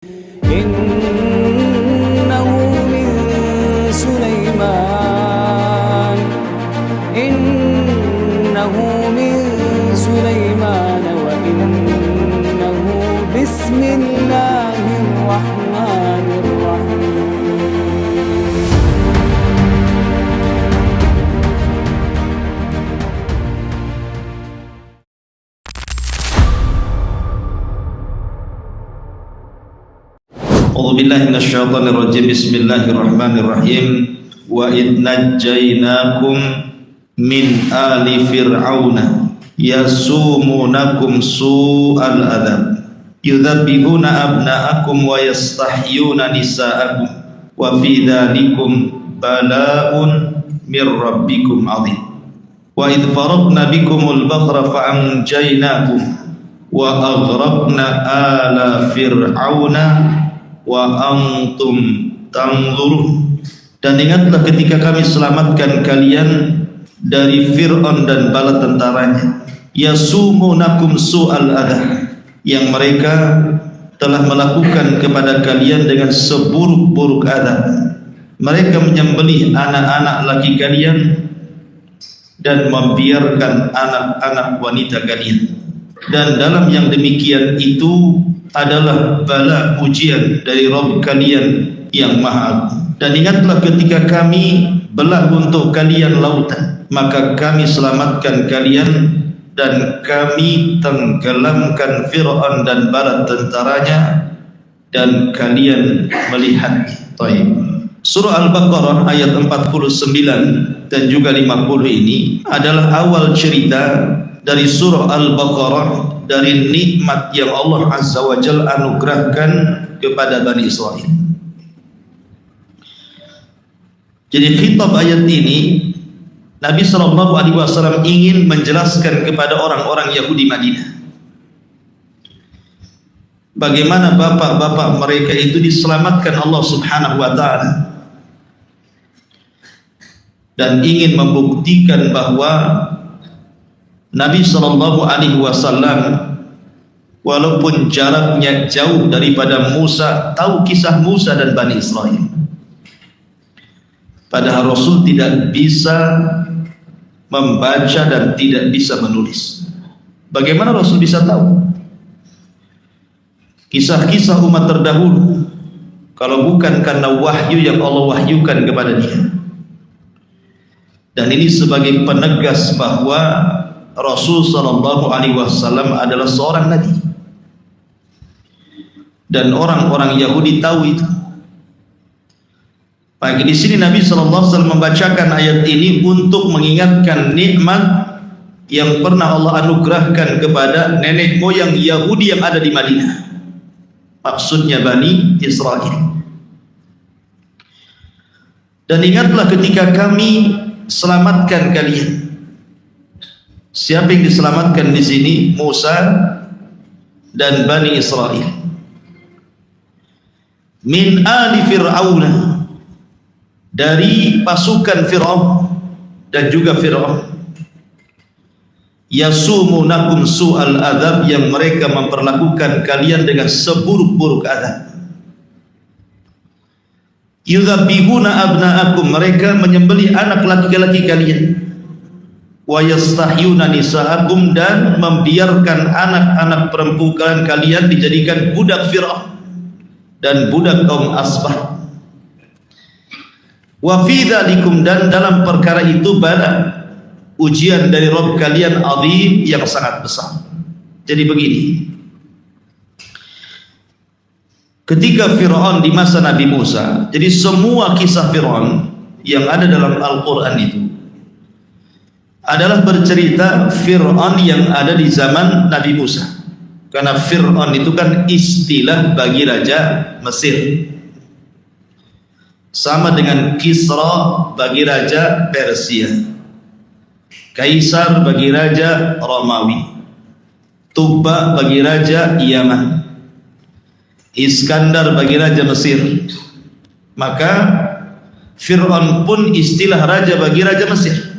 إنه من سليمان إنه من سليمان وإنه بسم الله الرحمن الرحيم. A'udzu billahi minasyaitonir rajim. Bismillahirrahmanirrahim. Wa id najjaynakum min ali fir'auna yasumunakum su'al adzab yudzabbihuna abna'akum wa yastahyuna nisa'akum wa fi dzalikum bala'un mir rabbikum 'adzim. Wa id faradna bikumul bahra fa'anjaynakum wa aghraqna ala fir'auna wa antum tanzurun. Dan ingatlah ketika kami selamatkan kalian dari Fir'aun dan bala tentaranya, yasumunakum su'al adha, yang mereka telah melakukan kepada kalian dengan seburuk-buruk adab. Mereka menyembelih anak-anak laki kalian dan membiarkan anak-anak wanita kalian. Dan dalam yang demikian itu adalah bala ujian dari Rabb kalian yang Maha Agung. Dan ingatlah ketika kami belah untuk kalian lautan, maka kami selamatkan kalian dan kami tenggelamkan Fir'aun dan bala tentaranya dan kalian melihat. Taib. Surah Al-Baqarah ayat 49 dan juga 50 ini adalah awal cerita dari surah Al-Baqarah, dari nikmat yang Allah Azza wa Jalla anugerahkan kepada Bani Israel. Jadi khitab ayat ini Nabi SAW ingin menjelaskan kepada orang-orang Yahudi Madinah bagaimana bapak-bapak mereka itu diselamatkan Allah Subhanahu wa Ta'ala, dan ingin membuktikan bahwa Nabi SAW walaupun jaraknya jauh daripada Musa, tahu kisah Musa dan Bani Israel. Padahal Rasul tidak bisa membaca dan tidak bisa menulis. Bagaimana Rasul bisa tahu kisah-kisah umat terdahulu kalau bukan karena wahyu yang Allah wahyukan kepada dia? Dan ini sebagai penegas bahwa Rasul SAW adalah seorang nabi, dan orang-orang Yahudi tahu itu. Maka di sini Nabi SAW membacakan ayat ini untuk mengingatkan nikmat yang pernah Allah anugerahkan kepada nenek moyang Yahudi yang ada di Madinah. Maksudnya Bani Israel. Dan ingatlah ketika kami selamatkan kalian. Siapa yang diselamatkan di sini? Musa dan Bani Israel. Min ali Fir'auna, dari pasukan Fir'aun dan juga Fir'aun. Yasumunakum su'al adzab, yang mereka memperlakukan kalian dengan seburuk-buruk azab. Yudzabbihuna abna'akum, mereka menyembelih anak laki-laki kalian. Wa yastahyuna nisa'akum, dan membiarkan anak-anak perempuan kalian dijadikan budak Fir'aun dan budak kaum Asbah. Wa fi dzalikum, dan dalam perkara itu bala ujian dari Rabb kalian azim, yang sangat besar. Jadi begini, ketika Fir'aun di masa Nabi Musa, jadi semua kisah Fir'aun yang ada dalam Al-Quran itu adalah bercerita Fir'aun yang ada di zaman Nabi Musa. Karena Fir'aun itu kan istilah bagi raja Mesir, sama dengan Kisra bagi raja Persia, Kaisar bagi raja Romawi, Tubba bagi raja Yaman, Iskandar bagi raja Mesir. Maka Fir'aun pun istilah raja bagi raja Mesir.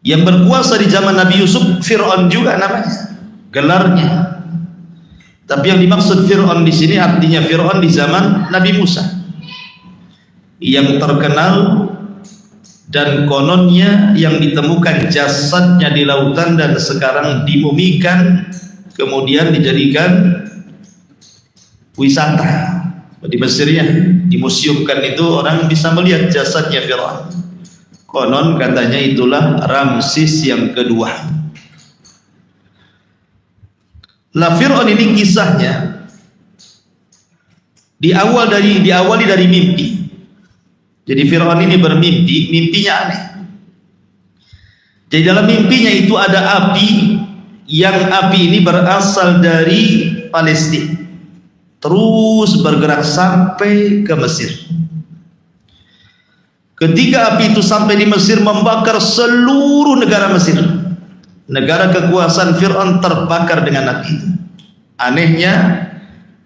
Yang berkuasa di zaman Nabi Yusuf Fir'aun juga namanya, gelarnya. Tapi yang dimaksud Fir'aun di sini artinya Fir'aun di zaman Nabi Musa, yang terkenal dan kononnya yang ditemukan jasadnya di lautan dan sekarang dimumikan kemudian dijadikan wisata di Mesir ya, dimuseumkan, itu orang bisa melihat jasadnya Fir'aun. Konon katanya itulah Ramses yang kedua. Lah Fir'aun ini kisahnya diawali dari mimpi. Jadi Fir'aun ini bermimpi, mimpinya aneh. Jadi dalam mimpinya itu ada api, yang api ini berasal dari Palestina, terus bergerak sampai ke Mesir. Ketika api itu sampai di Mesir, membakar seluruh negara Mesir. Negara kekuasaan Fir'aun terbakar dengan api itu. Anehnya,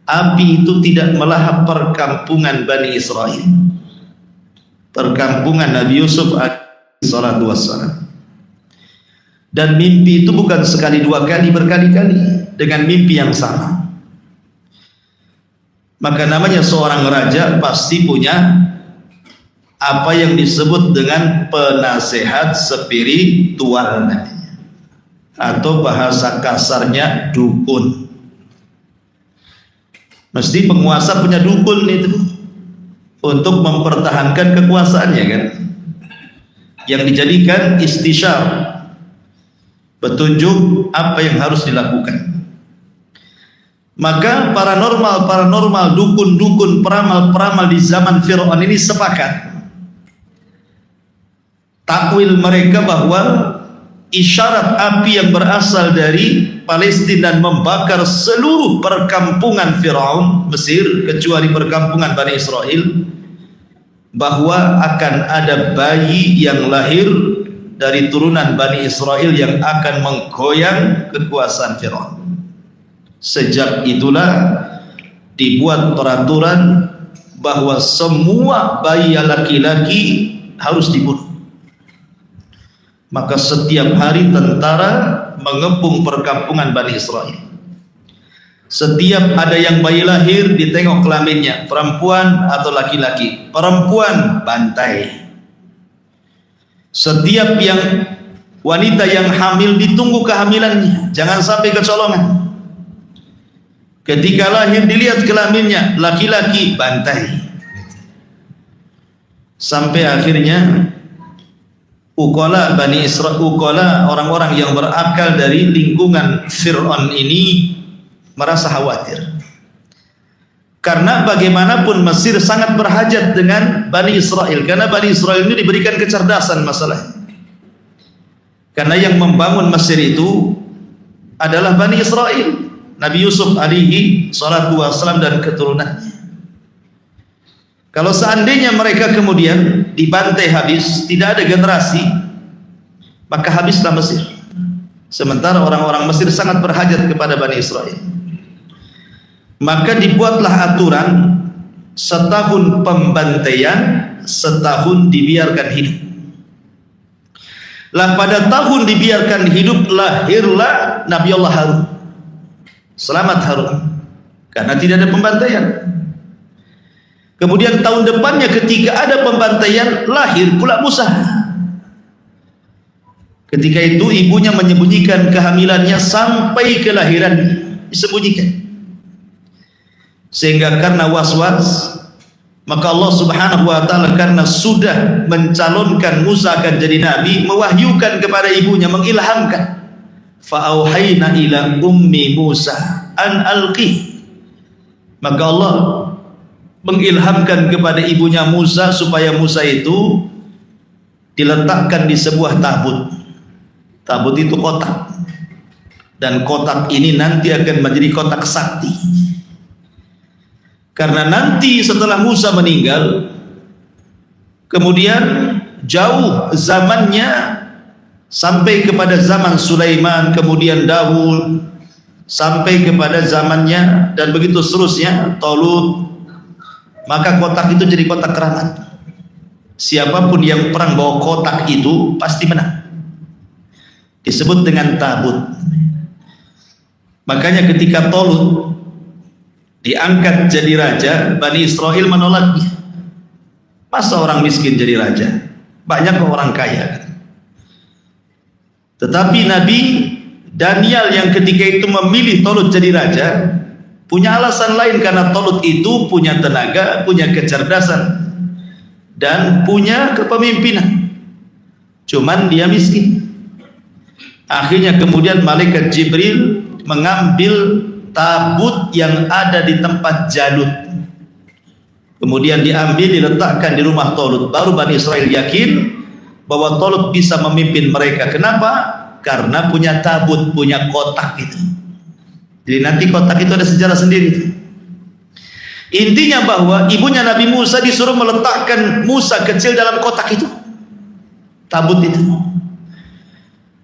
api itu tidak melahap perkampungan Bani Israel, perkampungan Nabi Yusuf alaihissalatu wassalam. Dan mimpi itu bukan sekali dua kali, berkali-kali dengan mimpi yang sama. Maka namanya seorang raja pasti punya apa yang disebut dengan penasehat spiritual namanya, atau bahasa kasarnya dukun. Mesti penguasa punya dukun itu untuk mempertahankan kekuasaannya kan, yang dijadikan istisyar, petunjuk apa yang harus dilakukan. Maka paranormal, dukun-dukun, peramal-peramal di zaman Fir'aun ini sepakat, takwil mereka bahwa isyarat api yang berasal dari Palestina dan membakar seluruh perkampungan Fir'aun Mesir kecuali perkampungan Bani Israel, bahwa akan ada bayi yang lahir dari turunan Bani Israel yang akan menggoyang kekuasaan Fir'aun. Sejak itulah dibuat peraturan bahwa semua bayi laki-laki harus dibunuh. Maka setiap hari tentara mengepung perkampungan Bani Israel. Setiap ada yang bayi lahir, ditengok kelaminnya, perempuan atau laki-laki. Perempuan bantai. Setiap yang wanita yang hamil ditunggu kehamilannya, jangan sampai kecolongan. Ketika lahir dilihat kelaminnya, laki-laki bantai. Sampai akhirnya ukola Bani Israel, ukola orang-orang yang berakal dari lingkungan Fir'aun ini merasa khawatir, karena bagaimanapun Mesir sangat berhajat dengan Bani Israel, karena Bani Israel ini diberikan kecerdasan masalah. Karena yang membangun Mesir itu adalah Bani Israel, Nabi Yusuf alaihi salatu wassalam dan keturunannya. Kalau seandainya mereka kemudian dibantai habis, tidak ada generasi, maka habislah Mesir. Sementara orang-orang Mesir sangat berhajat kepada Bani Israel. Maka dibuatlah aturan, setahun pembantaian, setahun dibiarkan hidup. Lah pada tahun dibiarkan hidup lahirlah Nabi Allah Harun. Selamat Harun, karena tidak ada pembantaian. Kemudian tahun depannya ketika ada pembantaian, lahir pula Musa. Ketika itu ibunya menyembunyikan kehamilannya sampai kelahiran, disembunyikan. Sehingga karena was-was, maka Allah Subhanahu wa ta'ala karena sudah mencalonkan Musa akan jadi nabi, mewahyukan kepada ibunya, mengilhamkan. Fa'auhayna ila ummi Musa an alqi. Maka Allah mengilhamkan kepada ibunya Musa supaya Musa itu diletakkan di sebuah tabut. Tabut itu kotak, dan kotak ini nanti akan menjadi kotak sakti. Karena nanti setelah Musa meninggal, kemudian jauh zamannya sampai kepada zaman Sulaiman, kemudian Daud, sampai kepada zamannya dan begitu seterusnya Talut. Maka kotak itu jadi kotak keramat. Siapapun yang perang bawa kotak itu pasti menang. Disebut dengan tabut. Makanya ketika Talut diangkat jadi raja, Bani Israel menolaknya. Masa orang miskin jadi raja? Banyak orang kaya. Tetapi Nabi Daniel yang ketika itu memilih Tolut jadi raja, punya alasan lain, karena Tolut itu punya tenaga, punya kecerdasan, dan punya kepemimpinan. Cuman dia miskin. Akhirnya kemudian malaikat Jibril mengambil tabut yang ada di tempat Jalut, kemudian diambil diletakkan di rumah Tolut. Baru Bani Israel yakin bahwa Tolut bisa memimpin mereka. Kenapa? Karena punya tabut, punya kotak itu. Jadi nanti kotak itu ada sejarah sendiri. Intinya bahwa ibunya Nabi Musa disuruh meletakkan Musa kecil dalam kotak itu, tabut itu.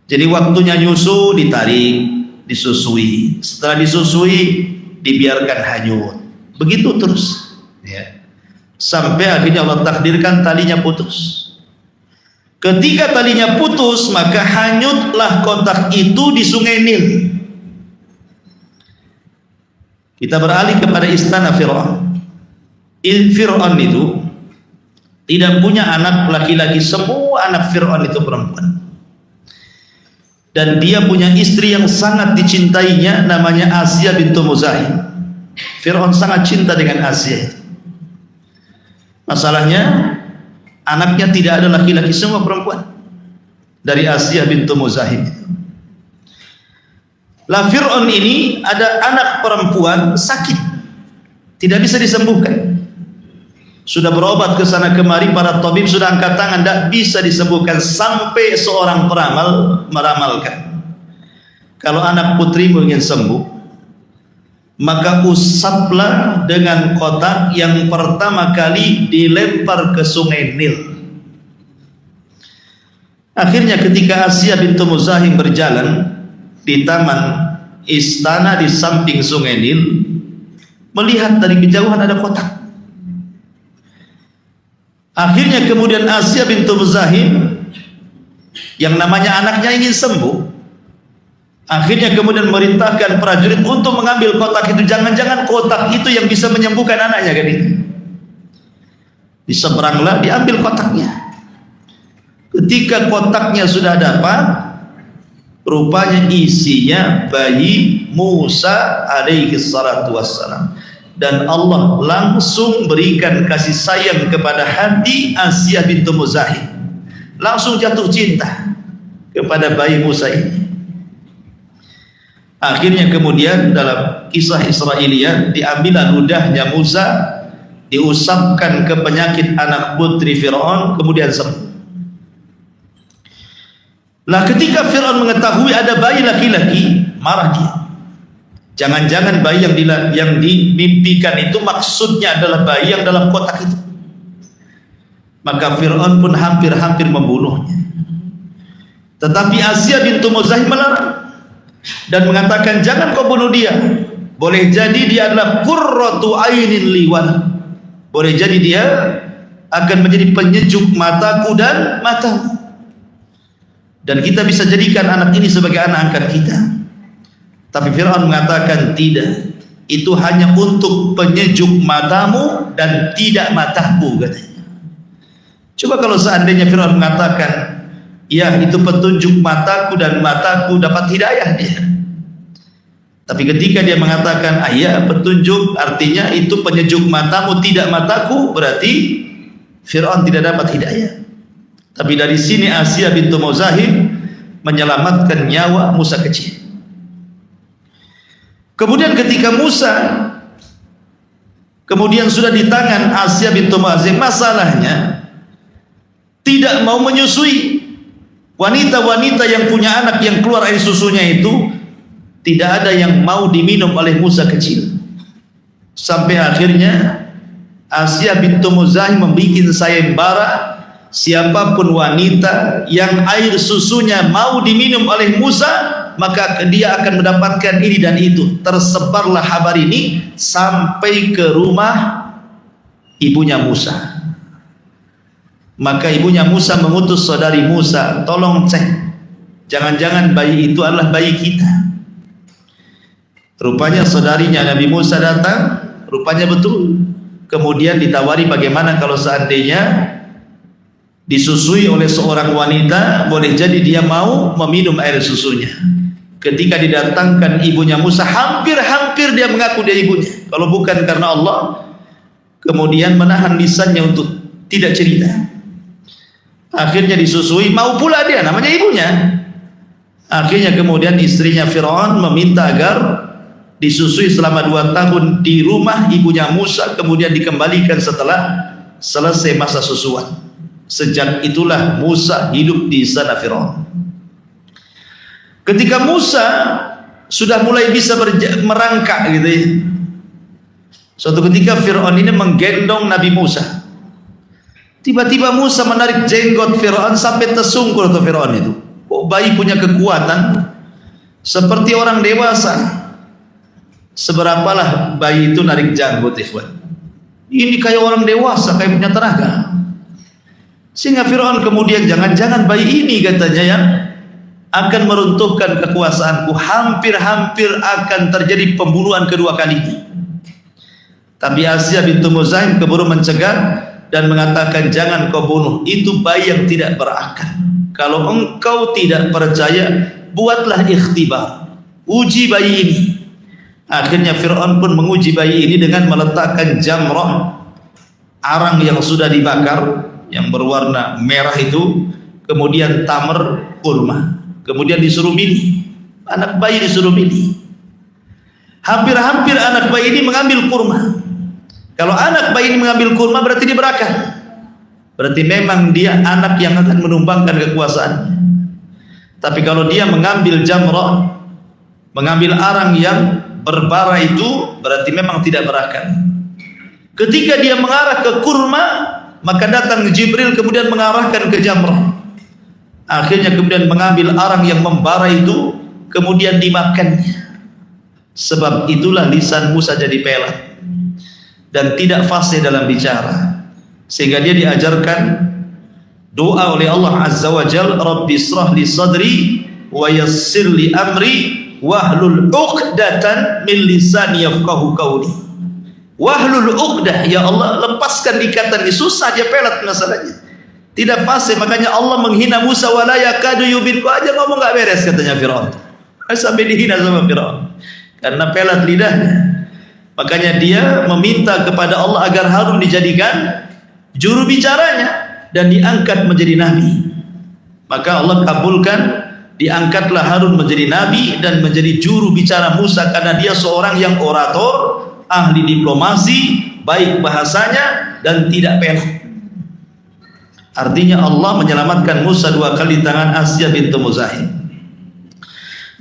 Jadi waktunya nyusu, ditarik, disusui. Setelah disusui, dibiarkan hanyut. Begitu terus, ya. Sampai akhirnya Allah takdirkan talinya putus. Ketika talinya putus, maka hanyutlah kotak itu di Sungai Nil. Kita beralih kepada istana Fir'aun. Fir'aun itu tidak punya anak laki-laki, semua anak Fir'aun itu perempuan. Dan dia punya istri yang sangat dicintainya, namanya Asia bintu Muzahim. Fir'aun sangat cinta dengan Asia. Masalahnya anaknya tidak ada laki-laki, semua perempuan. Dari Asia bintu Muzahim. Lah Fir'aun ini ada anak perempuan sakit, tidak bisa disembuhkan. Sudah berobat ke sana kemari, para tabib sudah angkat tangan, tidak bisa disembuhkan. Sampai seorang peramal meramalkan, kalau anak putrimu ingin sembuh, maka usaplah dengan kotak yang pertama kali dilempar ke Sungai Nil. Akhirnya ketika Asia bintu Muzahim berjalan di taman istana di samping Sungai Nil, melihat dari kejauhan ada kotak. Akhirnya kemudian Asia bintu Muzahim yang namanya anaknya ingin sembuh, akhirnya kemudian merintahkan prajurit untuk mengambil kotak itu. Jangan-jangan kotak itu yang bisa menyembuhkan anaknya kan itu. Diseberanglah, diambil kotaknya. Ketika kotaknya sudah dapat, rupanya isinya bayi Musa alaihi salatu wassalam. Dan Allah langsung berikan kasih sayang kepada hati Asia bintu Muzahim, langsung jatuh cinta kepada bayi Musa ini. Akhirnya kemudian dalam kisah Israiliyat, diambillah ludahnya Musa, diusapkan ke penyakit anak putri Fir'aun, kemudian sembuh. Lah ketika Fir'aun mengetahui ada bayi laki-laki, marah dia. Jangan-jangan bayi yang dimimpikan itu maksudnya adalah bayi yang dalam kotak itu. Maka Fir'aun pun hampir-hampir membunuhnya. Tetapi Asia bintu Muzahim melarang dan mengatakan, jangan kau bunuh dia. Boleh jadi dia adalah qurratu ainin li wala. Boleh jadi dia akan menjadi penyejuk mataku dan matamu. Dan kita bisa jadikan anak ini sebagai anak angkat kita. Tapi Fir'aun mengatakan tidak, itu hanya untuk penyejuk matamu dan tidak mataku, katanya. Coba kalau seandainya Fir'aun mengatakan, ya itu petunjuk mataku dan mataku dapat hidayah dia. Tapi ketika dia mengatakan, ya petunjuk artinya itu penyejuk matamu tidak mataku, berarti Fir'aun tidak dapat hidayah. Tapi dari sini Asia bintu Muzahim menyelamatkan nyawa Musa kecil. Kemudian ketika Musa kemudian sudah di tangan Asia bintu Muzahim, masalahnya tidak mau menyusui. Wanita-wanita yang punya anak yang keluar air susunya itu tidak ada yang mau diminum oleh Musa kecil. Sampai akhirnya Asia bintu Muzahim membuat sayembara, siapapun wanita yang air susunya mau diminum oleh Musa, maka dia akan mendapatkan ini dan itu. Tersebarlah kabar ini sampai ke rumah ibunya Musa. Maka ibunya Musa mengutus saudari Musa, tolong cek, jangan-jangan bayi itu adalah bayi kita. Rupanya saudarinya Nabi Musa datang rupanya betul. Kemudian ditawari bagaimana kalau seandainya disusui oleh seorang wanita, boleh jadi dia mau meminum air susunya. Ketika didatangkan ibunya Musa, hampir-hampir dia mengaku dia ibunya. Kalau bukan karena Allah, kemudian menahan lisannya untuk tidak cerita. Akhirnya disusui, mau pula dia, namanya ibunya. Akhirnya kemudian istrinya Fir'aun meminta agar disusui selama 2 tahun di rumah ibunya Musa, kemudian dikembalikan setelah selesai masa susuan. Sejak itulah Musa hidup di sana Fir'aun. Ketika Musa sudah mulai bisa merangkak gitu ya, suatu ketika Fir'aun ini menggendong Nabi Musa. Tiba-tiba Musa menarik jenggot Fir'aun sampai tersungkur tuh Fir'aun itu. Oh, bayi punya kekuatan seperti orang dewasa. Seberapalah bayi itu narik janggut ikhwan. Ini kayak orang dewasa, kayak punya tenaga. Sehingga Fir'aun kemudian, jangan-jangan bayi ini katanya yang akan meruntuhkan kekuasaanku, hampir-hampir akan terjadi pembunuhan kedua kalinya. Tapi Asiyah bintu Muzahim keburu mencegah dan mengatakan, jangan kau bunuh, itu bayi yang tidak berakal. Kalau engkau tidak percaya, buatlah ikhtibar, uji bayi ini. Akhirnya Fir'aun pun menguji bayi ini dengan meletakkan jamrah, arang yang sudah dibakar yang berwarna merah itu, kemudian tamar kurma, kemudian disuruh milih. Anak bayi disuruh milih. Hampir-hampir anak bayi ini mengambil kurma. Kalau anak bayi ini mengambil kurma berarti dia berakal, berarti memang dia anak yang akan menumbangkan kekuasaan. Tapi kalau dia mengambil jamrah, mengambil arang yang berbara itu, berarti memang tidak berakal. Ketika dia mengarah ke kurma, maka datang Jibril kemudian mengarahkan ke jamrah. Akhirnya kemudian mengambil arang yang membara itu, kemudian dimakannya. Sebab itulah lisan Musa jadi pelat dan tidak fasih dalam bicara, sehingga dia diajarkan doa oleh Allah Azza wa Jalla, Rabbi israh li sadri wa yassir li amri wahlul 'uqdatan min lisani yafqahu qawli. Wahlul 'uqdah, ya Allah lepaskan ikatan ini, susah dia pelat masalahnya, tidak fasih. Makanya Allah menghina Musa, wala yakadu yubin, kok aja ngomong gak beres katanya Fir'aun. Sampai dihina sama Fir'aun karena pelat lidahnya. Makanya dia meminta kepada Allah agar Harun dijadikan juru bicaranya dan diangkat menjadi nabi. Maka Allah kabulkan, diangkatlah Harun menjadi nabi dan menjadi juru bicara Musa, karena dia seorang yang orator, ahli diplomasi, baik bahasanya dan tidak pelat. Artinya Allah menyelamatkan Musa 2 kali di tangan Asiyah bintu Muzahim.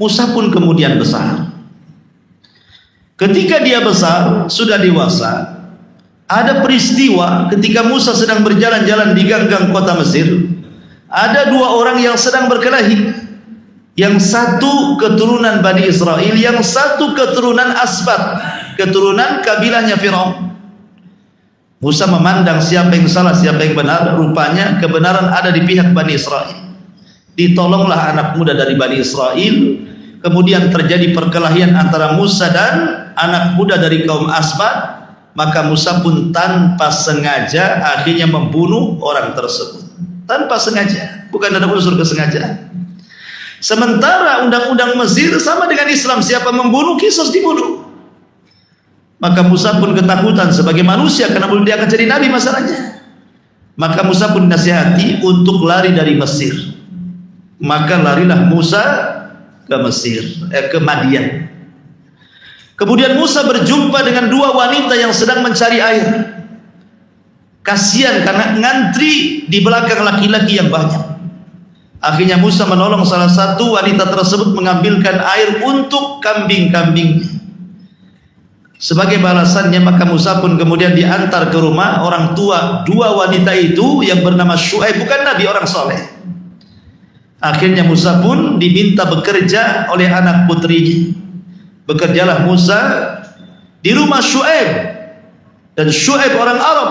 Musa pun kemudian besar. Ketika dia besar, sudah dewasa, ada peristiwa ketika Musa sedang berjalan-jalan di gang-gang kota Mesir. Ada 2 orang yang sedang berkelahi. Yang satu keturunan Bani Israel, yang satu keturunan Asbat, keturunan kabilahnya Fir'aun. Musa memandang siapa yang salah, siapa yang benar. Rupanya kebenaran ada di pihak Bani Israel. Ditolonglah anak muda dari Bani Israel. Kemudian terjadi perkelahian antara Musa dan anak muda dari kaum Asbat. Maka Musa pun tanpa sengaja akhirnya membunuh orang tersebut. Tanpa sengaja, bukan ada unsur kesengajaan. Sementara undang-undang Mesir sama dengan Islam, siapa membunuh kisos dibunuh. Maka Musa pun ketakutan sebagai manusia, karena belum dia akan jadi nabi masalahnya. Maka Musa pun nasihati untuk lari dari Mesir. Maka larilah Musa ke Mesir, ke Madian. Kemudian Musa berjumpa dengan 2 wanita yang sedang mencari air. Kasihan karena ngantri di belakang laki-laki yang banyak. Akhirnya Musa menolong salah satu wanita tersebut mengambilkan air untuk kambing-kambingnya. Sebagai balasannya, maka Musa pun kemudian diantar ke rumah orang tua 2 wanita itu yang bernama Syuaib, bukan nabi, orang soleh. Akhirnya Musa pun diminta bekerja oleh anak putrinya. Bekerjalah Musa di rumah Syuaib, dan Syuaib orang Arab.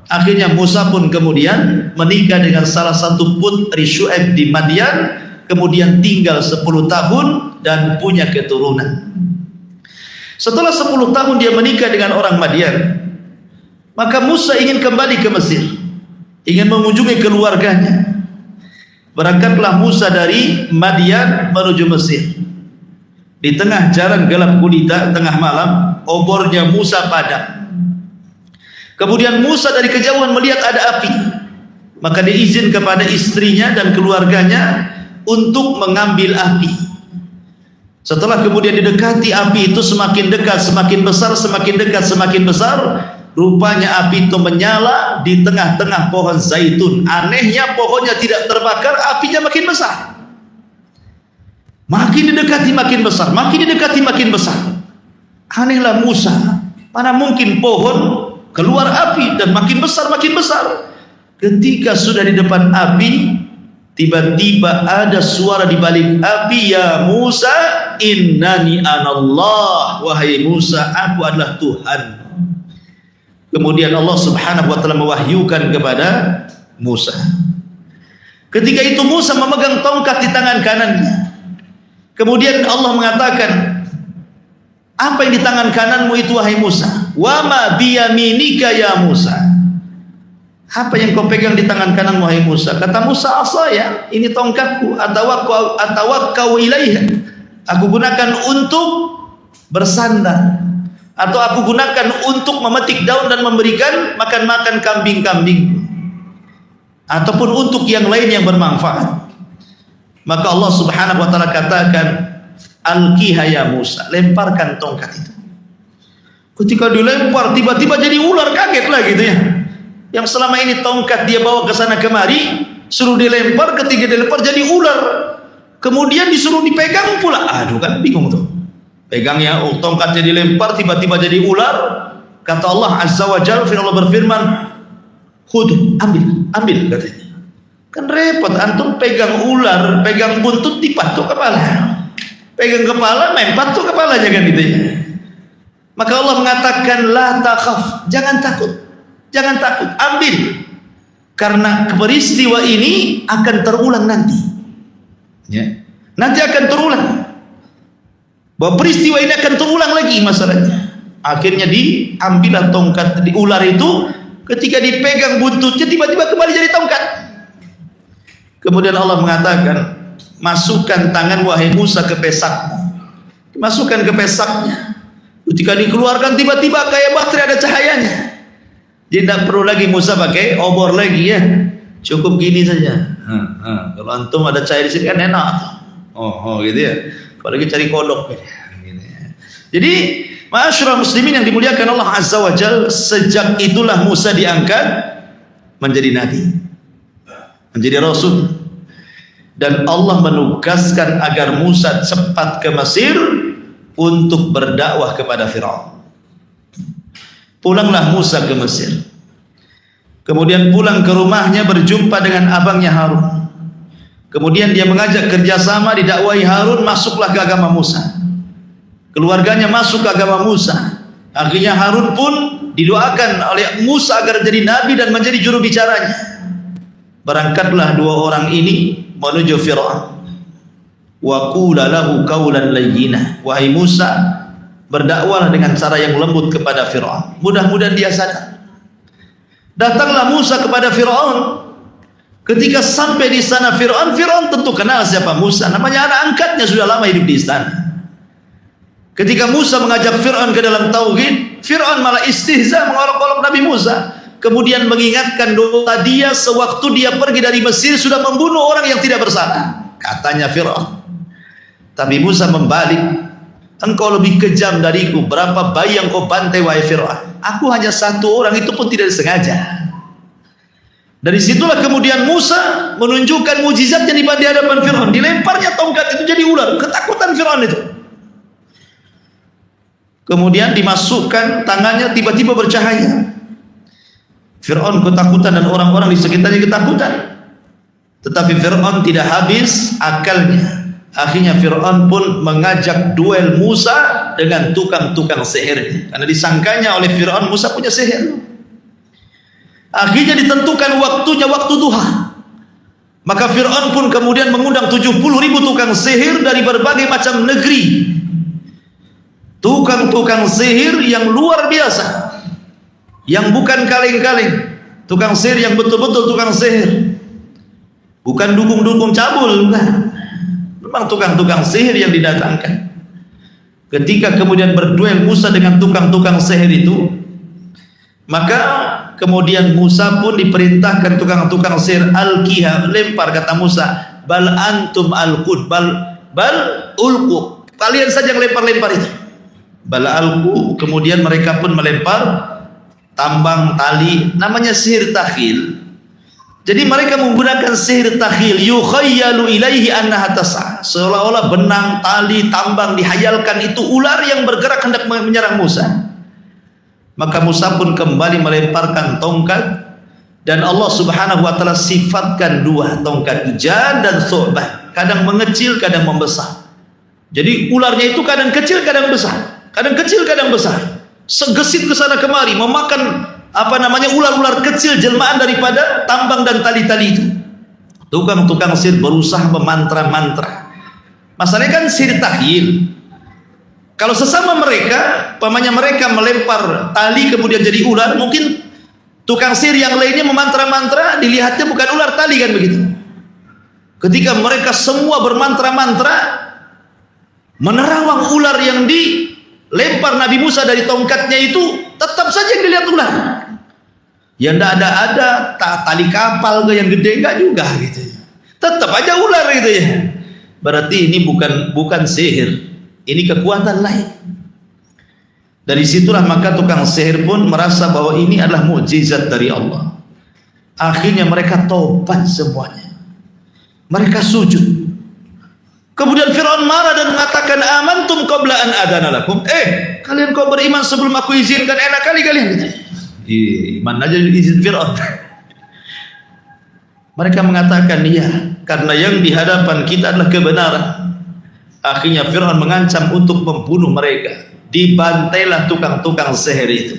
Akhirnya Musa pun kemudian menikah dengan salah satu putri Syuaib di Madian, kemudian tinggal 10 tahun dan punya keturunan. Setelah 10 tahun dia menikah dengan orang Madian, maka Musa ingin kembali ke Mesir, ingin mengunjungi keluarganya. Berangkatlah Musa dari Madian menuju Mesir. Di tengah jalan gelap gulita, tengah malam, obornya Musa padam. Kemudian Musa dari kejauhan melihat ada api, maka dia izin kepada istrinya dan keluarganya untuk mengambil api. Setelah kemudian didekati api itu semakin dekat, semakin besar, semakin dekat, semakin besar. Rupanya api itu menyala di tengah-tengah pohon zaitun. Anehnya pohonnya tidak terbakar, apinya makin besar. Makin didekati makin besar, makin didekati makin besar. Anehlah Musa, mana mungkin pohon keluar api dan makin besar makin besar. Ketika sudah di depan api, tiba-tiba ada suara di balik api, ya Musa, innani anallah, wahai Musa, aku adalah Tuhan. Kemudian Allah subhanahu wa ta'ala mewahyukan kepada Musa. Ketika itu Musa memegang tongkat di tangan kanannya. Kemudian Allah mengatakan, apa yang di tangan kananmu itu wahai Musa? Wa ma biyaminika ya Musa. Apa yang kau pegang di tangan kanan wahai Musa? Kata Musa, asaya, ini tongkatku, atawakkau ilaiha. Aku gunakan untuk bersandar, atau aku gunakan untuk memetik daun dan memberikan makan-makan kambing-kambing, ataupun untuk yang lain yang bermanfaat. Maka Allah subhanahu wa ta'ala katakan, alqiha ya Musa, lemparkan tongkat itu. Ketika dilempar, tiba-tiba jadi ular, kagetlah gitu ya. Yang selama ini tongkat dia bawa ke sana kemari, suruh dilempar, ketika dilempar jadi ular. Kemudian disuruh dipegang pula. Aduh, kan bingung tuh. Pegangnya tongkatnya dilempar, tiba-tiba jadi ular. Kata Allah Azza wa Jalla, Allah berfirman, khudh, ambil katanya. Kan repot, antum pegang ular, pegang buntut, dipatuk kepala. Pegang kepala, main patuk kepalanya kan gitu ya. Maka Allah mengatakan, la takhaf, jangan takut. Jangan takut, ambil. Karena peristiwa ini akan terulang nanti. Ya. Nanti akan terulang. Bahwa peristiwa ini akan terulang lagi masalahnya. Akhirnya diambillah tongkat di ular itu. Ketika dipegang buntutnya, tiba-tiba kembali jadi tongkat. Kemudian Allah mengatakan, masukkan tangan wahai Musa ke pesakmu. Masukkan ke pesaknya. Ketika dikeluarkan, tiba-tiba kayak baterai ada cahayanya. Jadi tidak perlu lagi Musa pakai obor lagi ya, cukup gini saja. Kalau antum ada cahaya di sini kan enak. Gitu ya. Apalagi cari kodok. Gitu ya. Jadi ma'asyiral muslimin yang dimuliakan Allah Azza wa Jalla, sejak itulah Musa diangkat menjadi nabi, menjadi rasul, dan Allah menugaskan agar Musa cepat ke Mesir untuk berdakwah kepada Firaun. Pulanglah Musa ke Mesir. Kemudian pulang ke rumahnya, berjumpa dengan abangnya Harun. Kemudian dia mengajak kerjasama, didakwahi Harun, masuklah ke agama Musa. Keluarganya masuk ke agama Musa. Akhirnya Harun pun didoakan oleh Musa agar jadi nabi dan menjadi juru bicaranya. Berangkatlah dua orang ini menuju Firaun. Wa qula lahu qawlan layyina. Wahai Musa, berdakwalah dengan cara yang lembut kepada Firaun. Mudah-mudahan dia sadar. Datanglah Musa kepada Firaun. Ketika sampai di sana Firaun tentu kenal siapa Musa. Namanya anak angkatnya, sudah lama hidup di istana. Ketika Musa mengajak Firaun ke dalam tauhid, Firaun malah istihza, mengolok-olok Nabi Musa. Kemudian mengingatkan dosa dia sewaktu dia pergi dari Mesir sudah membunuh orang yang tidak bersalah. Katanya Firaun. Tapi Musa membalik. Engkau lebih kejam dariku. Berapa bayi yang kau bantai wahai Fir'aun? Aku hanya satu orang, itu pun tidak disengaja. Dari situlah kemudian Musa menunjukkan mujizatnya di hadapan Fir'aun. Dilemparnya tongkat itu jadi ular. Ketakutan Fir'aun itu. Kemudian dimasukkan tangannya, tiba-tiba bercahaya. Fir'aun ketakutan dan orang-orang di sekitarnya ketakutan. Tetapi Fir'aun tidak habis akalnya. Akhirnya Fir'aun pun mengajak duel Musa dengan tukang-tukang sihir, karena disangkanya oleh Fir'aun Musa punya sihir. Akhirnya ditentukan waktunya, waktu duha. Maka Fir'aun pun kemudian mengundang 70.000 tukang sihir dari berbagai macam negeri. tukang-tukang sihir yang luar biasa, yang bukan kaleng-kaleng, tukang sihir yang betul-betul tukang sihir, bukan dukung-dukung cabul, bukan. Memang tukang-tukang sihir yang didatangkan. Ketika kemudian berduel Musa dengan tukang-tukang sihir itu, maka kemudian Musa pun diperintahkan tukang-tukang sihir, alqiha, lempar, kata Musa, bal antum alqud, bal ulqu, kalian saja yang lempar-lempar itu. Bal alqu, kemudian mereka pun melempar tambang tali, namanya sihir takhil. Jadi mereka menggunakan sihir takhil, yukhayyalu ilaihi annaha tas'a, seolah-olah benang, tali, tambang dihayalkan itu ular yang bergerak hendak menyerang Musa. Maka Musa pun kembali melemparkan tongkat, dan Allah Subhanahu wa taala sifatkan dua tongkat, jan dan thu'bah, kadang mengecil, kadang membesar. Jadi ularnya itu kadang kecil, kadang besar, kadang kecil, kadang besar, segesit ke sana kemari, memakan ular-ular kecil jelmaan daripada tambang dan tali-tali itu. Tukang-tukang sihir berusaha memantra-mantra. Masalahnya kan sihir takhil. Kalau sesama mereka, pamannya mereka melempar tali kemudian jadi ular, mungkin tukang sihir yang lainnya memantra-mantra, dilihatnya bukan ular, tali, kan begitu. Ketika mereka semua bermantra-mantra menerawang ular yang dilempar Nabi Musa dari tongkatnya itu, tetap saja yang dilihat ular. Ya tidak ada tali kapal yang gede, enggak juga gitu. Tetap aja ular gitu ya. Berarti ini bukan sihir. Ini kekuatan lain. Dari situlah maka tukang sihir pun merasa bahwa ini adalah mukjizat dari Allah. Akhirnya mereka tobat semuanya. Mereka sujud. Kemudian Fir'aun marah dan mengatakan, amantum qabla an adana lakum. Kalian kok beriman sebelum aku izinkan? Enak kali kalian gitu. Iman aja izin Fir'aun. Mereka mengatakan, iya, karena yang di hadapan kita adalah kebenaran. Akhirnya Fir'aun mengancam untuk membunuh mereka. Dibantailah tukang-tukang sihir itu.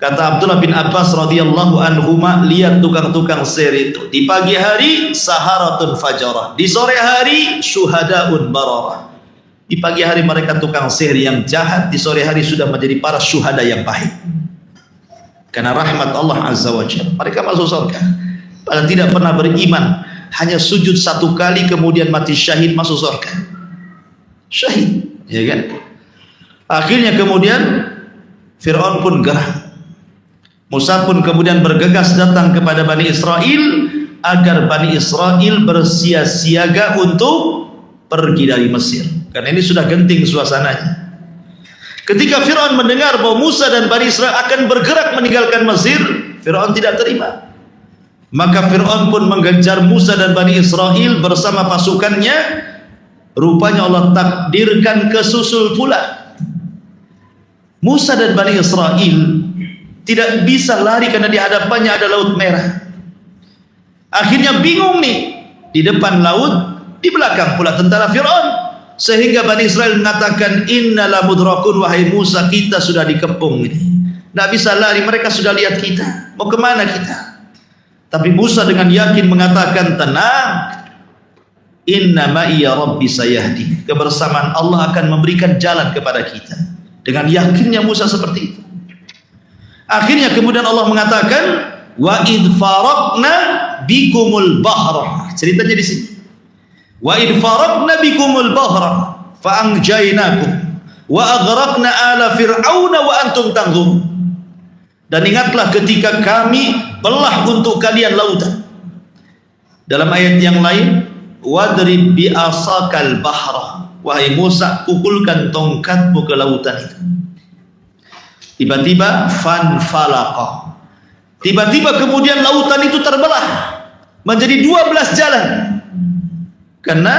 Kata Abdullah bin Abbas radhiyallahu anhuma, lihat tukang-tukang sihir itu. Di pagi hari saharatun fajarah, di sore hari syuhadaun bararah. Di pagi hari mereka tukang sihir yang jahat, di sore hari sudah menjadi para syuhada yang baik. Karena rahmat Allah Azza wa Jalla, mereka masuk surga. Padahal tidak pernah beriman, hanya sujud satu kali kemudian mati syahid, masuk surga. Syahid, ya kan? Akhirnya kemudian Fir'aun pun gerah. Musa pun kemudian bergegas datang kepada Bani Israel agar Bani Israel bersiap-siaga untuk pergi dari Mesir. Karena ini sudah genting suasananya. Ketika Fir'aun mendengar bahwa Musa dan Bani Israel akan bergerak meninggalkan Mesir, Fir'aun tidak terima. Maka Fir'aun pun mengejar Musa dan Bani Israel bersama pasukannya. Rupanya Allah takdirkan kesusul pula. Musa dan Bani Israel tidak bisa lari karena di hadapannya ada Laut Merah. Akhirnya bingung nih, di depan laut, di belakang pula tentara Fir'aun. Sehingga Bani Israel mengatakan, inna la mudrakun, wahai Musa, kita sudah dikepung ini. Tidak bisa lari, mereka sudah lihat kita. Mau kemana kita? Tapi Musa dengan yakin mengatakan, tenang, inna ma'iya rabbi sayahdi, kebersamaan Allah akan memberikan jalan kepada kita. Dengan yakinnya Musa seperti itu. Akhirnya kemudian Allah mengatakan, wa id faraqna bikumul bahra. Ceritanya di sini. Wa id faraqna bikumul bahra fa anjaynakum wa aghraqna ala fir'auna wa antum tanzurun. Dan ingatlah ketika kami belah untuk kalian lautan. Dalam ayat yang lain, wadrib bi asakal bahra, wahai Musa, pukulkan tongkatmu ke lautan itu. Tiba-tiba fanfalaqa, tiba-tiba kemudian lautan itu terbelah menjadi 12 jalan. Karena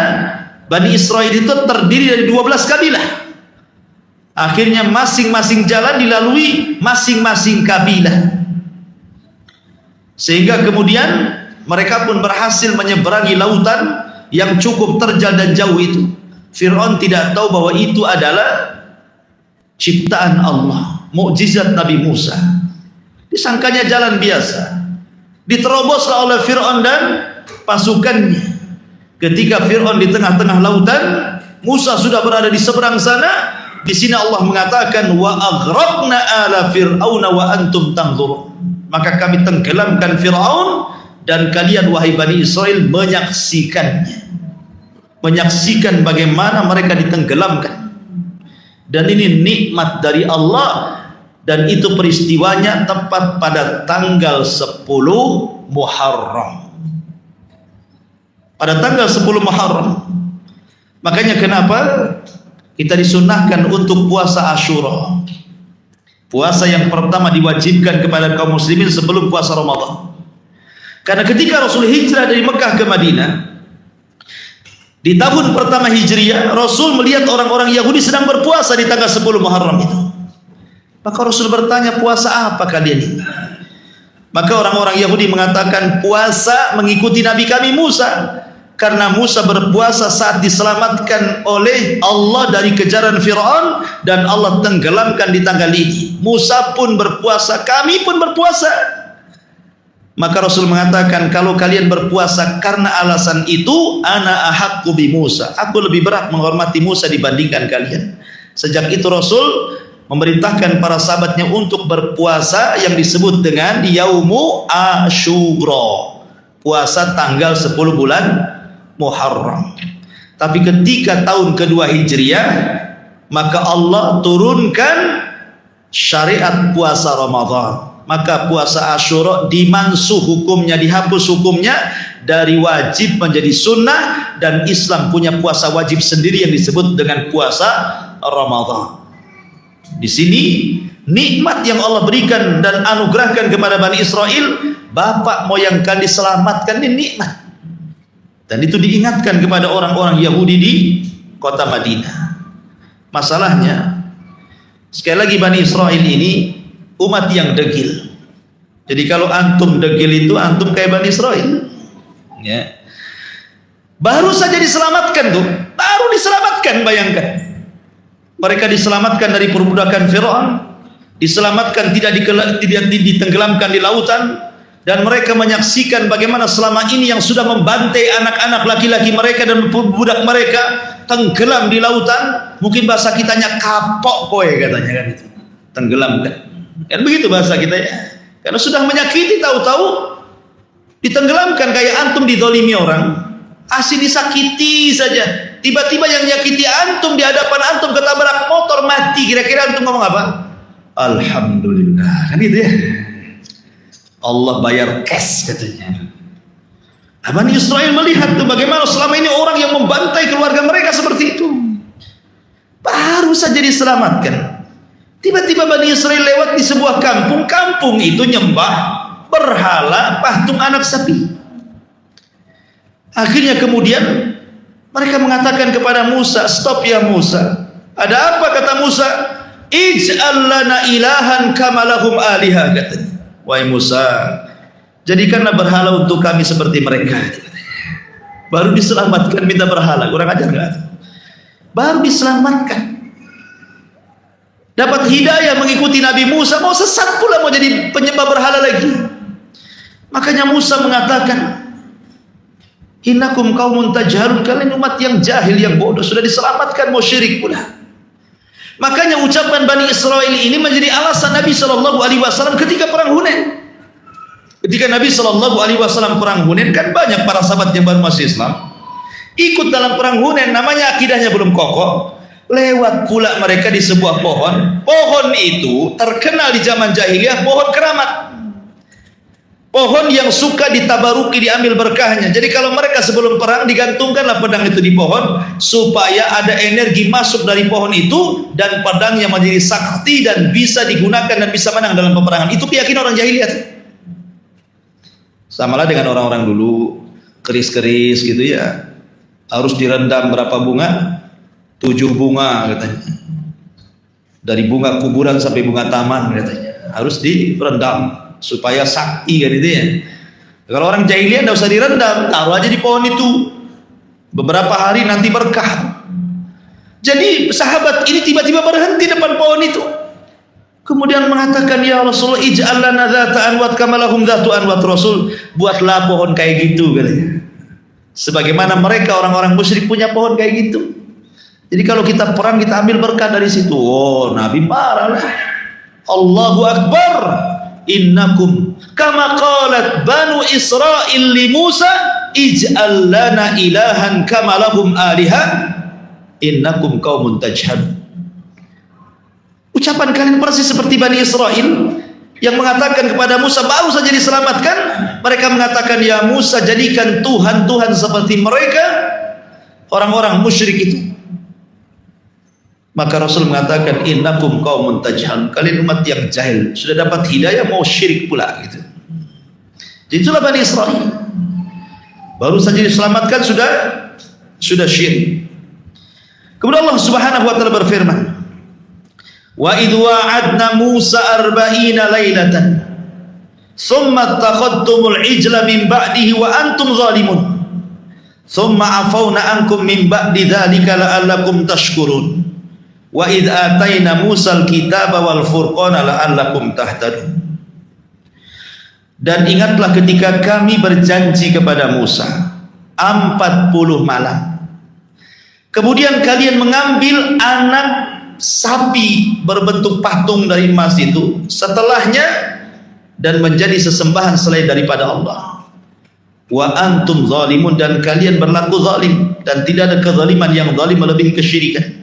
Bani Israel itu terdiri dari 12 kabilah. Akhirnya masing-masing jalan dilalui masing-masing kabilah. Sehingga kemudian mereka pun berhasil menyeberangi lautan yang cukup terjal dan jauh itu. Fir'aun tidak tahu bahwa itu adalah ciptaan Allah, mukjizat Nabi Musa. Disangkanya jalan biasa. Diteroboslah oleh Fir'aun dan pasukannya. Ketika Fir'aun di tengah-tengah lautan, Musa sudah berada di seberang sana. Di sini Allah mengatakan wa aghraqna ala fir'auna wa antum tanzurun. Maka kami tenggelamkan Fir'aun dan kalian wahai Bani Israel menyaksikannya. Menyaksikan bagaimana mereka ditenggelamkan. Dan ini nikmat dari Allah, dan itu peristiwanya tepat pada tanggal 10 Muharram. Pada tanggal 10 Muharram. Makanya kenapa kita disunnahkan untuk puasa Asyura. Puasa yang pertama diwajibkan kepada kaum muslimin sebelum puasa Ramadan. Karena ketika Rasul hijrah dari Mekah ke Madinah, di tahun pertama Hijriah, Rasul melihat orang-orang Yahudi sedang berpuasa di tanggal 10 Muharram itu. Maka Rasul bertanya, puasa apa kalian ini? Maka orang-orang Yahudi mengatakan, puasa mengikuti Nabi kami Musa. Karena Musa berpuasa saat diselamatkan oleh Allah dari kejaran Fir'aun dan Allah tenggelamkan di tanggal ini. Musa pun berpuasa, kami pun berpuasa. Maka Rasul mengatakan, kalau kalian berpuasa karena alasan itu, ana ahaqqu bi Musa. Aku lebih berat menghormati Musa dibandingkan kalian. Sejak itu Rasul memerintahkan para sahabatnya untuk berpuasa yang disebut dengan Yaumu Asyura. Puasa tanggal 10 bulan Muharram. Tapi ketika tahun kedua Hijriah, maka Allah turunkan syariat puasa Ramadan. Maka puasa Asyura dimansuh hukumnya, dihapus hukumnya dari wajib menjadi sunnah, dan Islam punya puasa wajib sendiri yang disebut dengan puasa Ramadan. Di sini nikmat yang Allah berikan dan anugerahkan kepada Bani Israel, bapak moyang kalian diselamatkan, ini nikmat. Dan itu diingatkan kepada orang-orang Yahudi di kota Madinah. Masalahnya, sekali lagi Bani Israel ini umat yang degil. Jadi kalau antum degil itu antum kayak Bani Israel. Ya. Baru saja diselamatkan tuh, baru diselamatkan, bayangkan. Mereka diselamatkan dari perbudakan Fir'aun, diselamatkan tidak ditenggelamkan di lautan, dan mereka menyaksikan bagaimana selama ini yang sudah membantai anak-anak laki-laki mereka dan budak mereka tenggelam di lautan. Mungkin bahasa kitanya kapok kowe katanya kan itu. Tenggelam kan begitu bahasa kita ya. Karena sudah menyakiti, tahu-tahu ditenggelamkan. Kayak antum didolimi orang, asli disakiti saja, tiba-tiba yang nyakiti antum di hadapan antum ketabrak motor mati, kira-kira antum ngomong apa? Alhamdulillah, kan gitu ya. Allah bayar cash katanya. Bani Israel melihat tuh bagaimana selama ini orang yang membantai keluarga mereka seperti itu. Baru saja diselamatkan. Tiba-tiba Bani Israel lewat di sebuah kampung. Kampung itu nyembah berhala patung anak sapi. Akhirnya kemudian mereka mengatakan kepada Musa, stop ya Musa. Ada apa kata Musa? Ij'al lana ilahan kama lahum alihah, katanya. Wahai Musa, jadikanlah berhala untuk kami seperti mereka. Baru diselamatkan minta berhala, kurang ajar nggak? Baru diselamatkan, dapat hidayah mengikuti Nabi Musa, mau sesat pula, mau jadi penyembah berhala lagi. Makanya Musa mengatakan, innakum qaumun tajhalun, kalian umat yang jahil, yang bodoh, sudah diselamatkan mau syirik pula. Makanya ucapan Bani Israel ini menjadi alasan Nabi SAW ketika perang Hunain. Ketika Nabi SAW perang Hunain, kan banyak para sahabat yang baru masuk Islam ikut dalam perang Hunain, namanya akidahnya belum kokoh. Lewat pula mereka di sebuah pohon. Pohon itu terkenal di zaman jahiliyah pohon keramat, pohon yang suka ditabaruki, diambil berkahnya. Jadi kalau mereka sebelum perang digantungkanlah pedang itu di pohon, supaya ada energi masuk dari pohon itu dan pedangnya menjadi sakti dan bisa digunakan dan bisa menang dalam peperangan. Itu keyakinan orang jahiliyah. Samalah dengan orang-orang dulu, keris-keris gitu ya, harus direndam berapa bunga? 7 bunga katanya. Dari bunga kuburan sampai bunga taman katanya, harus direndam supaya sakti kan itu ya. Kalau orang jahiliyah tidak usah direndam, taruh aja di pohon itu, beberapa hari nanti berkah. Jadi sahabat ini tiba-tiba berhenti depan pohon itu, kemudian mengatakan, ya Rasulullah, ij'al lana dzata anwat kama lahum dzatu anwat. Rasul, buatlah pohon kayak gitu katanya, sebagaimana mereka orang-orang musyrik punya pohon kayak gitu. Jadi kalau kita perang kita ambil berkah dari situ. Oh, Nabi marah lah. Allahu Akbar. Innakum kama qalat Banu Israil li Musa ij'al lana ilahan kama lahum aliha innakum qaumun tajhalun. Ucapan kalian persis seperti Bani Israel yang mengatakan kepada Musa baru saja diselamatkan, mereka mengatakan, ya Musa, jadikan Tuhan-Tuhan seperti mereka, orang-orang musyrik itu. Maka Rasul mengatakan, innakum qaumun tajhalun, kalian umat yang jahil, sudah dapat hidayah mau syirik pula gitu. Jadi itulah Bani Israel, baru saja diselamatkan sudah syirik. Kemudian Allah Subhanahu wa taala berfirman, wa idh wa'adna Musa 40 lailatan thumma takhadtumul ijla min ba'dihi wa antum zalimun thumma afawna ankum min ba'di dzalika la'allakum tashkurun wa idh atayna Musal kitaba wal furqana la'allakum tahtadun. Dan ingatlah ketika kami berjanji kepada Musa 40 malam, kemudian kalian mengambil anak sapi berbentuk patung dari emas itu setelahnya dan menjadi sesembahan selain daripada Allah. Wa antum zalimun, dan kalian berlaku zalim, dan tidak ada kezaliman yang zalim melebihi kesyirikan.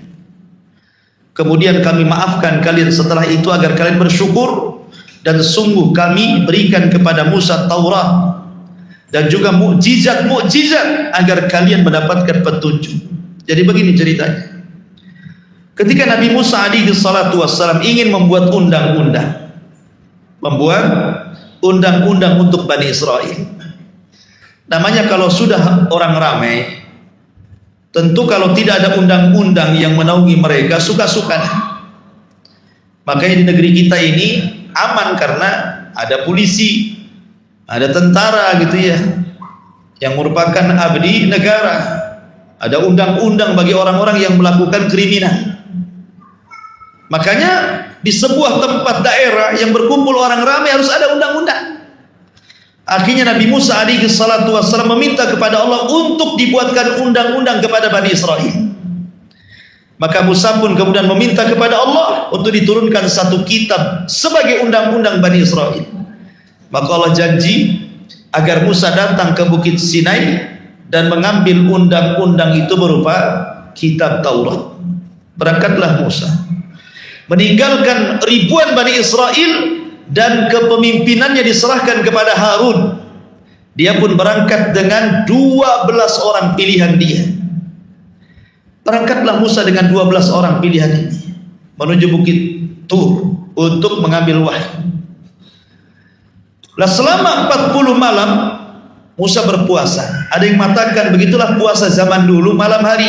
Kemudian kami maafkan kalian setelah itu agar kalian bersyukur, dan sungguh kami berikan kepada Musa Taurat dan juga mukjizat agar kalian mendapatkan petunjuk. Jadi begini ceritanya. Ketika Nabi Musa alaihi salatu wassalam ingin membuat undang-undang untuk Bani Israel. Namanya kalau sudah orang ramai, tentu kalau tidak ada undang-undang yang menaungi mereka, suka-suka. Makanya di negeri kita ini aman karena ada polisi, ada tentara gitu ya, yang merupakan abdi negara. Ada undang-undang bagi orang-orang yang melakukan kriminal. Makanya di sebuah tempat daerah yang berkumpul orang ramai harus ada undang-undang. Akhirnya Nabi Musa alaihi salatu wassalam meminta kepada Allah untuk dibuatkan undang-undang kepada Bani Israel. Maka Musa pun kemudian meminta kepada Allah untuk diturunkan satu kitab sebagai undang-undang Bani Israel. Maka Allah janji agar Musa datang ke Bukit Sinai dan mengambil undang-undang itu berupa kitab Taurat. Berangkatlah Musa, meninggalkan ribuan Bani Israel, dan kepemimpinannya diserahkan kepada Harun. Dia pun berangkat dengan 12 orang pilihan dia. Berangkatlah Musa dengan 12 orang pilihan ini menuju Bukit Tur untuk mengambil wahyu. Nah, selama 40 malam Musa berpuasa. Ada yang mengatakan begitulah puasa zaman dulu, malam hari.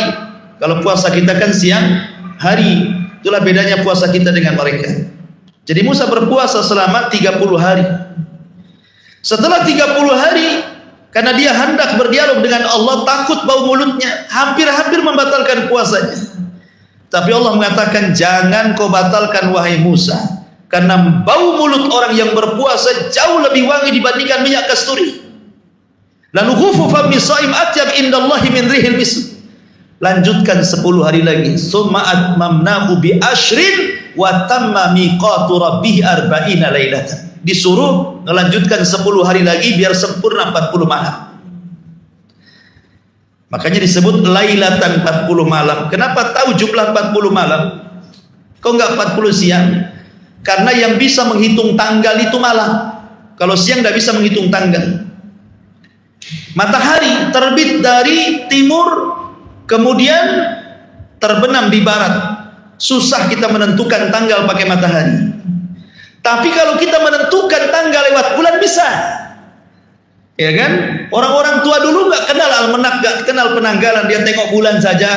Kalau puasa kita kan siang hari. Itulah bedanya puasa kita dengan mereka. Jadi Musa berpuasa selama 30 hari. Setelah 30 hari, karena dia hendak berdialog dengan Allah, takut bau mulutnya, hampir-hampir membatalkan puasanya. Tapi Allah mengatakan, jangan kau batalkan wahai Musa, karena bau mulut orang yang berpuasa jauh lebih wangi dibandingkan minyak kasturi. Lalu khufu fami shaim atyab indallahi min rihil misk. Lanjutkan 10 hari lagi. Summa atmamnahu bi ashrin wa tamma miqatu rabbih 40 lailatan. Disuruh melanjutkan 10 hari lagi biar sempurna 40 malam. Makanya disebut lailatan 40 malam. Kenapa tahu jumlah 40 malam? Kok enggak 40 siang? Karena yang bisa menghitung tanggal itu malam. Kalau siang enggak bisa menghitung tanggal. Matahari terbit dari timur, kemudian terbenam di barat. Susah kita menentukan tanggal pakai matahari. Tapi kalau kita menentukan tanggal lewat bulan bisa. Ya kan? Orang-orang tua dulu nggak kenal almanak, nggak kenal penanggalan, dia tengok bulan saja.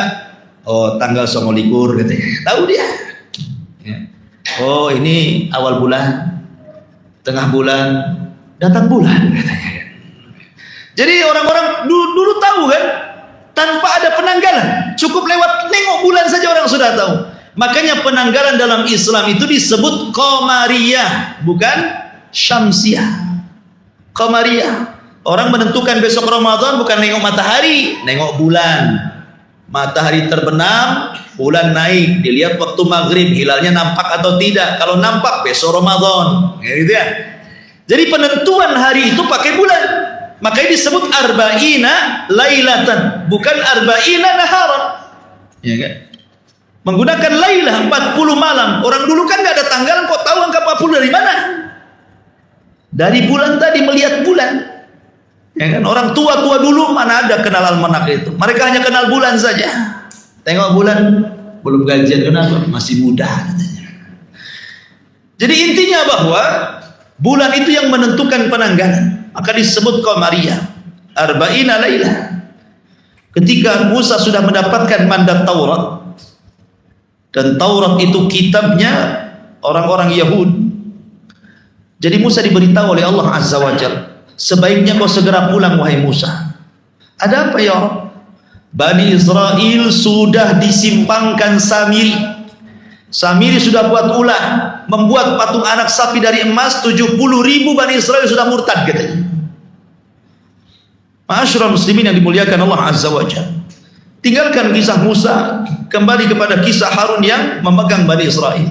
Oh, tanggal 29 katanya. Tahu dia. Ya. Oh, ini awal bulan, tengah bulan, datang bulan katanya. Jadi orang-orang dulu tahu kan, tanpa ada penanggalan, cukup lewat nengok bulan saja orang sudah tahu. Makanya penanggalan dalam Islam itu disebut qamariyah, bukan syamsiyah. Qamariyah. Orang menentukan besok Ramadan bukan nengok matahari, nengok bulan. Matahari terbenam, bulan naik, dilihat waktu maghrib hilalnya nampak atau tidak. Kalau nampak besok Ramadan, gitu ya. Jadi penentuan hari itu pakai bulan. Makanya disebut arba'ina lailatan, bukan arba'ina naharan. Ya kan? Menggunakan lailah 40 malam. Orang dulu kan nggak ada tanggalan, kok tahu angka 40 dari mana? Dari bulan tadi, melihat bulan. Ya kan? Orang tua-tua dulu mana ada kenal almanak itu. Mereka hanya kenal bulan saja. Tengok bulan, belum gajian, kenapa? Masih muda katanya. Jadi intinya bahwa bulan itu yang menentukan penanggalan. Maka disebut qamariyah, arba'ina lailah. Ketika Musa sudah mendapatkan mandat Taurat, dan Taurat itu kitabnya orang-orang Yahudi. Jadi Musa diberitahu oleh Allah Azza wa Jalla, sebaiknya kau segera pulang wahai Musa. Ada apa ya? Bani Israel sudah disimpangkan Samiri. Samiri sudah buat ulah, membuat patung anak sapi dari emas. 70.000 Bani Israel sudah murtad katanya. Ma'asyiral muslimin yang dimuliakan Allah Azza wa Jalla, tinggalkan kisah Musa, kembali kepada kisah Harun yang memegang Bani Israel.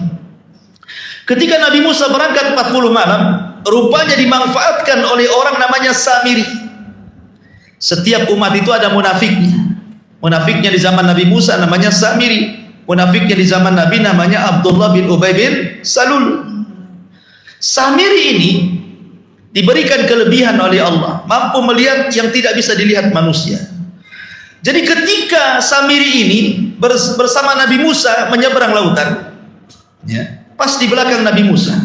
Ketika Nabi Musa berangkat 40 malam, rupanya dimanfaatkan oleh orang namanya Samiri. Setiap umat itu ada munafiknya. Munafiknya di zaman Nabi Musa namanya Samiri. Munafiknya di zaman Nabi namanya Abdullah bin Ubay bin Salul. Samiri ini diberikan kelebihan oleh Allah, mampu melihat yang tidak bisa dilihat manusia. Jadi ketika Samiri ini bersama Nabi Musa menyeberang lautan, ya, pas di belakang Nabi Musa,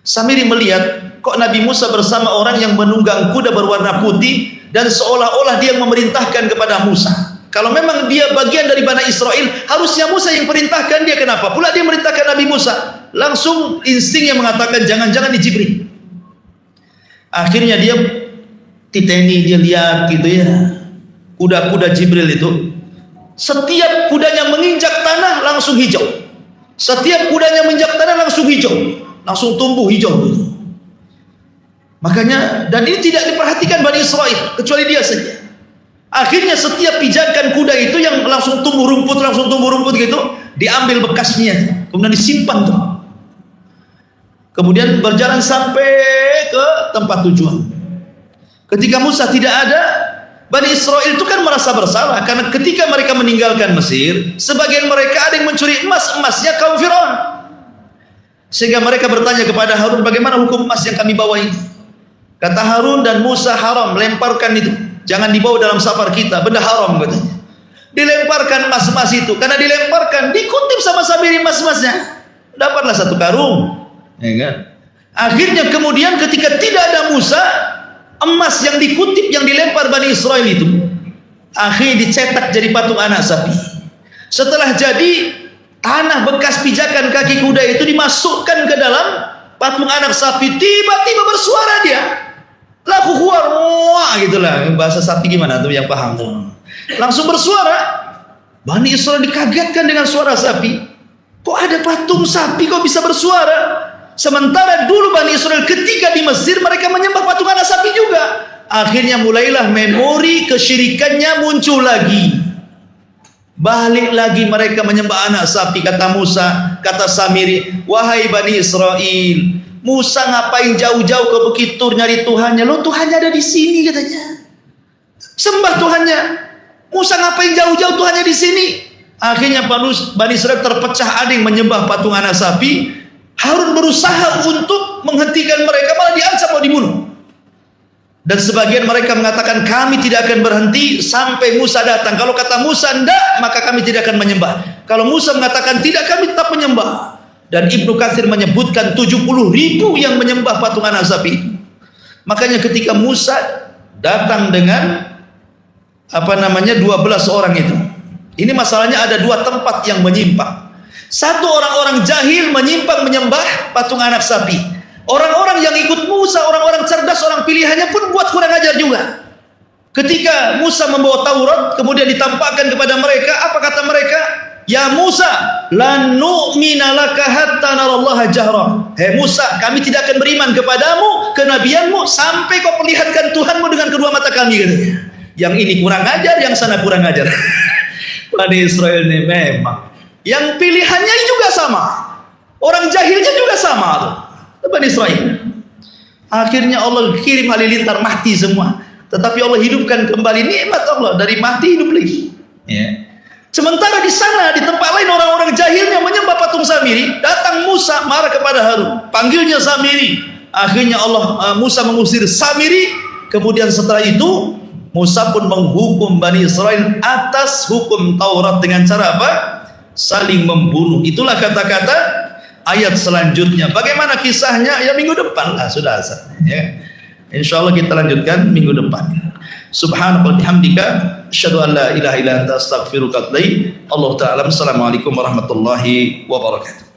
Samiri melihat kok Nabi Musa bersama orang yang menunggang kuda berwarna putih, dan seolah-olah dia memerintahkan kepada Musa. Kalau memang dia bagian dari Bani Israel, harusnya Musa yang perintahkan dia. Kenapa pula dia merintahkan Nabi Musa? Langsung insting yang mengatakan jangan-jangan di Jibril. Akhirnya dia titeni, dia lihat gitu ya, kuda-kuda Jibril itu, setiap kudanya menginjak tanah langsung hijau. Setiap kudanya menginjak tanah langsung hijau, langsung tumbuh hijau gitu. Makanya, dan ini tidak diperhatikan Bani Israel kecuali dia saja. Akhirnya setiap pijakan kuda itu yang langsung tumbuh rumput gitu, diambil bekasnya, kemudian disimpan tuh. Kemudian berjalan sampai ke tempat tujuan. Ketika Musa tidak ada, Bani Israel itu kan merasa bersalah, karena ketika mereka meninggalkan Mesir, sebagian mereka ada yang mencuri emasnya kaum Fir'aun. Sehingga mereka bertanya kepada Harun, bagaimana hukum emas yang kami bawa ini? Kata Harun dan Musa, haram, lemparkan itu, jangan dibawa dalam safar kita, benda haram katanya. Dilemparkan emas-emas itu, karena dilemparkan dikutip sama Samiri emas-emasnya, dapatlah satu karung, ya kan? Akhirnya kemudian ketika tidak ada Musa, emas yang dikutip yang dilempar Bani Israel itu akhirnya dicetak jadi patung anak sapi. Setelah jadi, tanah bekas pijakan kaki kuda itu dimasukkan ke dalam patung anak sapi. Tiba-tiba bersuara dia, laku huar, wah gitulah, bahasa sapi gimana tuh yang paham tuh. Langsung bersuara. Bani Israel dikagetkan dengan suara sapi. Kok ada patung sapi kok bisa bersuara? Sementara dulu Bani Israel ketika di Mesir mereka menyembah patung anak sapi juga. Akhirnya mulailah memori kesyirikannya muncul lagi. Balik lagi mereka menyembah anak sapi. Kata Musa, kata Samiri, wahai Bani Israel, Musa ngapain jauh-jauh ke Bukit Tur nyari Tuhannya? Lo Tuhannya ada di sini katanya. Sembah Tuhannya. Musa ngapain jauh-jauh, Tuhannya di sini? Akhirnya Bani Israel terpecah, ada yang menyembah patung anak sapi. Harun berusaha untuk menghentikan mereka, malah diancam mau dibunuh. Dan sebagian mereka mengatakan kami tidak akan berhenti sampai Musa datang. Kalau kata Musa enggak, maka kami tidak akan menyembah. Kalau Musa mengatakan tidak, kami tetap menyembah. Dan Ibnu Katsir menyebutkan 70.000 yang menyembah patung anak sapi. Makanya ketika Musa datang dengan 12 orang itu, ini masalahnya ada dua tempat yang menyimpang. Satu, orang-orang jahil menyimpang menyembah patung anak sapi. Orang-orang yang ikut Musa, orang-orang cerdas, orang pilihannya pun buat kurang ajar juga. Ketika Musa membawa Taurat, kemudian ditampakkan kepada mereka, apa kata mereka? Ya Musa, lan nu'mina laka hatta narallaha jahra. Hei Musa, kami tidak akan beriman kepadamu, kenabianmu, sampai kau perlihatkan Tuhanmu dengan kedua mata kami, katanya. Yang ini kurang ajar, yang sana kurang ajar. Bani Israel ini memang Yang pilihannya juga sama. Orang jahilnya juga sama tuh. Bani Israel. Akhirnya Allah kirim halilintar mati semua. Tetapi Allah hidupkan kembali, nikmat Allah, dari mati hidup lagi. Ya. Sementara di sana, di tempat lain, orang-orang jahilnya menyembah patung Samiri. Datang Musa marah kepada Harun, panggilnya Samiri. Akhirnya Musa mengusir Samiri. Kemudian setelah itu Musa pun menghukum Bani Israel atas hukum Taurat dengan cara apa? Saling membunuh. Itulah kata-kata ayat selanjutnya. Bagaimana kisahnya? Ya minggu depan lah, sudah asal. Ya. Insyaallah kita lanjutkan minggu depan. Subhanallah bihamdika asyhadu an la ilaha illa anta astaghfiruka wa atubu ilaik. Allah taala. Assalamualaikum warahmatullahi wabarakatuh.